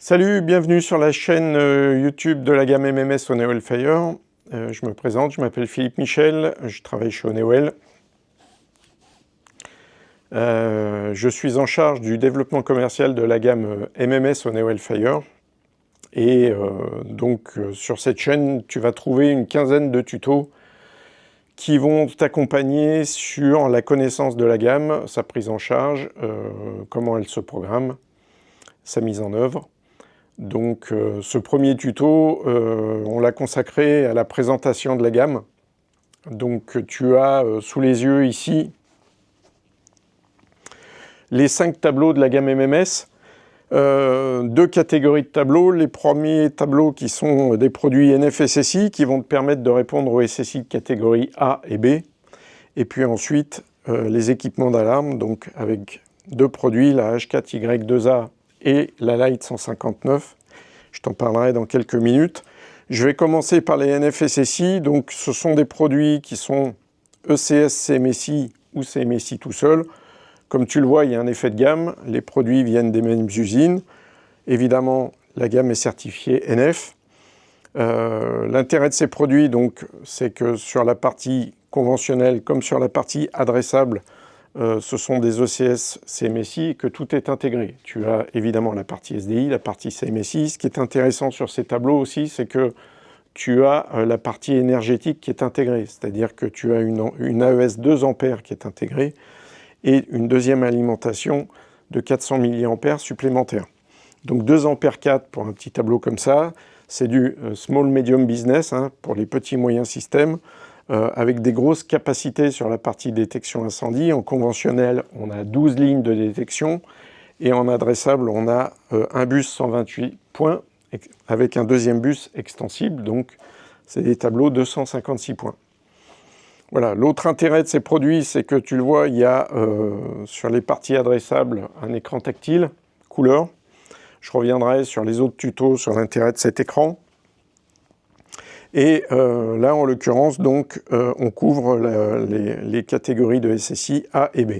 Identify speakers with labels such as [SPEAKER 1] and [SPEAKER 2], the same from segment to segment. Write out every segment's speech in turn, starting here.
[SPEAKER 1] Salut, bienvenue sur la chaîne YouTube de la gamme MMS Honeywell Fire. Je me présente, je m'appelle Philippe Michel, je travaille chez Honeywell. Je suis en charge du développement commercial de la gamme MMS Honeywell Fire. Et sur cette chaîne, tu vas trouver une quinzaine de tutos qui vont t'accompagner sur la connaissance de la gamme, sa prise en charge, comment elle se programme, sa mise en œuvre. Donc ce premier tuto, on l'a consacré à la présentation de la gamme. Donc tu as sous les yeux ici les 5 tableaux de la gamme MMS. 2 catégories de tableaux. Les premiers tableaux qui sont des produits NF-SSI qui vont te permettre de répondre aux SSI de catégorie A et B. Et puis ensuite les équipements d'alarme, donc avec 2 produits, la H4Y2A et la Light 159. Je t'en parlerai dans quelques minutes. Je vais commencer par les NF-SSI. Donc, ce sont des produits qui sont ECS CMSI ou CMSI tout seul. Comme tu le vois, il y a un effet de gamme. Les produits viennent des mêmes usines. Évidemment, la gamme est certifiée NF. L'intérêt de ces produits, donc, c'est que sur la partie conventionnelle comme sur la partie adressable, ce sont des ECS CMSI et que tout est intégré. Tu as évidemment la partie SDI, la partie CMSI. Ce qui est intéressant sur ces tableaux aussi, c'est que tu as la partie énergétique qui est intégrée. C'est-à-dire que tu as une AES 2 ampères qui est intégrée et une deuxième alimentation de 400 mAh supplémentaires. Donc 2 ampères 4 pour un petit tableau comme ça. C'est du small medium business pour les petits moyens systèmes. Avec des grosses capacités sur la partie détection incendie. En conventionnel, on a 12 lignes de détection et en adressable, on a un bus 128 points avec un deuxième bus extensible, donc c'est des tableaux 256 points. Voilà, l'autre intérêt de ces produits, c'est que tu le vois, il y a sur les parties adressables un écran tactile, couleur. Je reviendrai sur les autres tutos sur l'intérêt de cet écran. Et là, en l'occurrence, donc, on couvre les catégories de SSI A et B.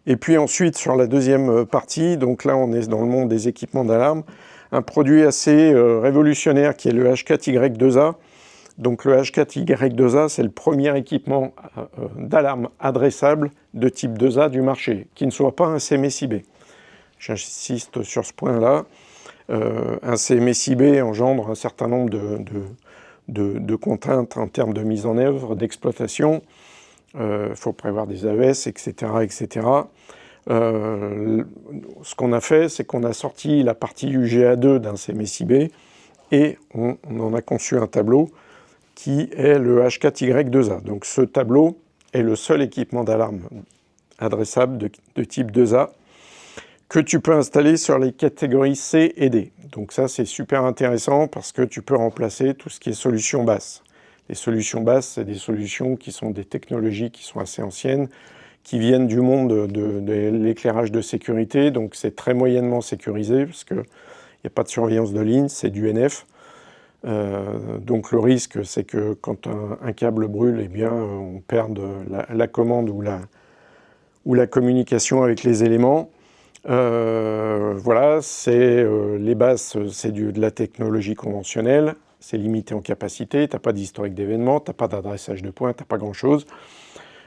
[SPEAKER 1] Et puis ensuite, sur la deuxième partie, donc là, on est dans le monde des équipements d'alarme, un produit assez révolutionnaire qui est le H4Y2A. Donc le H4Y2A, c'est le premier équipement d'alarme adressable de type 2A du marché, qui ne soit pas un CMSI-B. J'insiste sur ce point-là. Un CMSI-B engendre un certain nombre de contraintes en termes de mise en œuvre, d'exploitation. Il faut prévoir des AES, etc. etc. Ce qu'on a fait, c'est qu'on a sorti la partie UGA2 d'un CMSI-B et on en a conçu un tableau qui est le H4Y2A. Donc ce tableau est le seul équipement d'alarme adressable de type 2A que tu peux installer sur les catégories C et D. Donc ça, c'est super intéressant parce que tu peux remplacer tout ce qui est solution basse. Les solutions basses, c'est des solutions qui sont des technologies qui sont assez anciennes, qui viennent du monde de l'éclairage de sécurité, donc c'est très moyennement sécurisé parce qu'il n'y a pas de surveillance de ligne, c'est du NF. Donc le risque, c'est que quand un câble brûle, eh bien, on perde la commande ou la communication avec les éléments. Voilà, les basses, c'est de la technologie conventionnelle, c'est limité en capacité, tu n'as pas d'historique d'événements, tu n'as pas d'adressage de points, tu n'as pas grand-chose.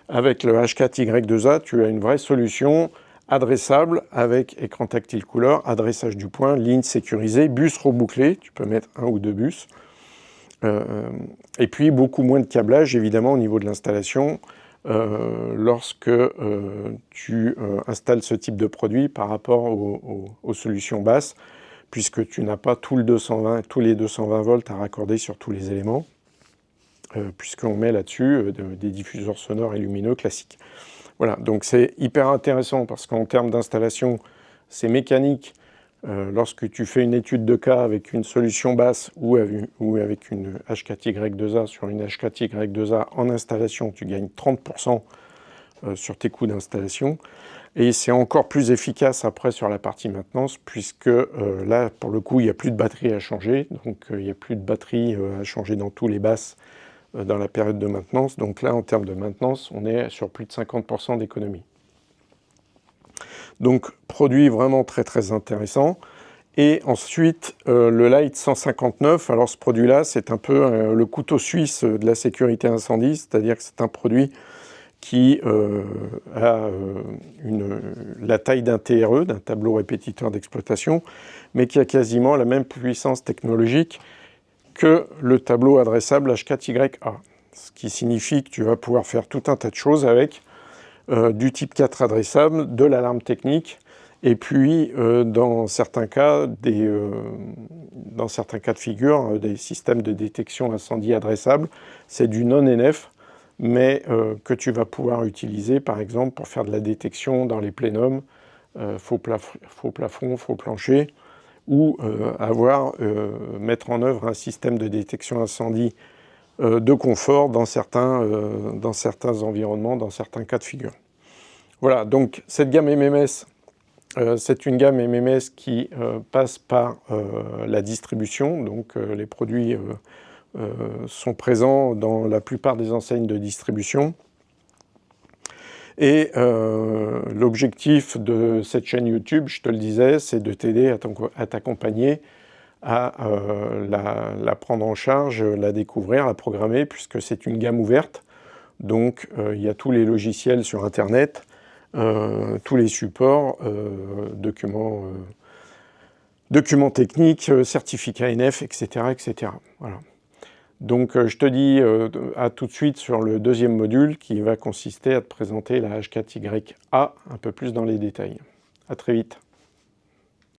[SPEAKER 1] Avec le H4Y2A, tu as une vraie solution adressable avec écran tactile couleur, adressage du point, ligne sécurisée, bus rebouclé, tu peux mettre 1 ou 2 bus. Et puis beaucoup moins de câblage évidemment au niveau de l'installation. Lorsque tu installes ce type de produit par rapport aux solutions basses, puisque tu n'as pas tous les 220 volts à raccorder sur tous les éléments, puisqu'on met là-dessus des diffuseurs sonores et lumineux classiques. Voilà, donc c'est hyper intéressant parce qu'en termes d'installation, c'est mécanique. Lorsque tu fais une étude de cas avec une solution basse ou avec une H4Y2A sur une H4Y2A en installation, tu gagnes 30% sur tes coûts d'installation. Et c'est encore plus efficace après sur la partie maintenance, puisque là, pour le coup, il n'y a plus de batterie à changer. Donc, il n'y a plus de batterie à changer dans tous les basses dans la période de maintenance. Donc là, en termes de maintenance, on est sur plus de 50% d'économie. Donc, produit vraiment très très intéressant. Et ensuite, le Light 159, alors ce produit-là, c'est un peu le couteau suisse de la sécurité incendie, c'est-à-dire que c'est un produit qui a la taille d'un TRE, d'un tableau répétiteur d'exploitation, mais qui a quasiment la même puissance technologique que le tableau adressable H4YA. Ce qui signifie que tu vas pouvoir faire tout un tas de choses avec du type 4 adressable, de l'alarme technique, et puis dans certains cas de figure, des systèmes de détection incendie adressables, c'est du non-NF, mais que tu vas pouvoir utiliser par exemple pour faire de la détection dans les plénums, faux plafond, faux plancher, ou mettre en œuvre un système de détection incendie de confort dans certains environnements, dans certains cas de figure. Voilà, donc cette gamme MMS, c'est une gamme MMS qui passe par la distribution, donc les produits sont présents dans la plupart des enseignes de distribution. Et l'objectif de cette chaîne YouTube, je te le disais, c'est de t'aider à t'accompagner, à la prendre en charge, la découvrir, la programmer, puisque c'est une gamme ouverte. Donc il y a tous les logiciels sur Internet, tous les supports, documents techniques, certificats NF, etc. etc. Voilà. Donc je te dis à tout de suite sur le deuxième module qui va consister à te présenter la H4YA un peu plus dans les détails. À très vite.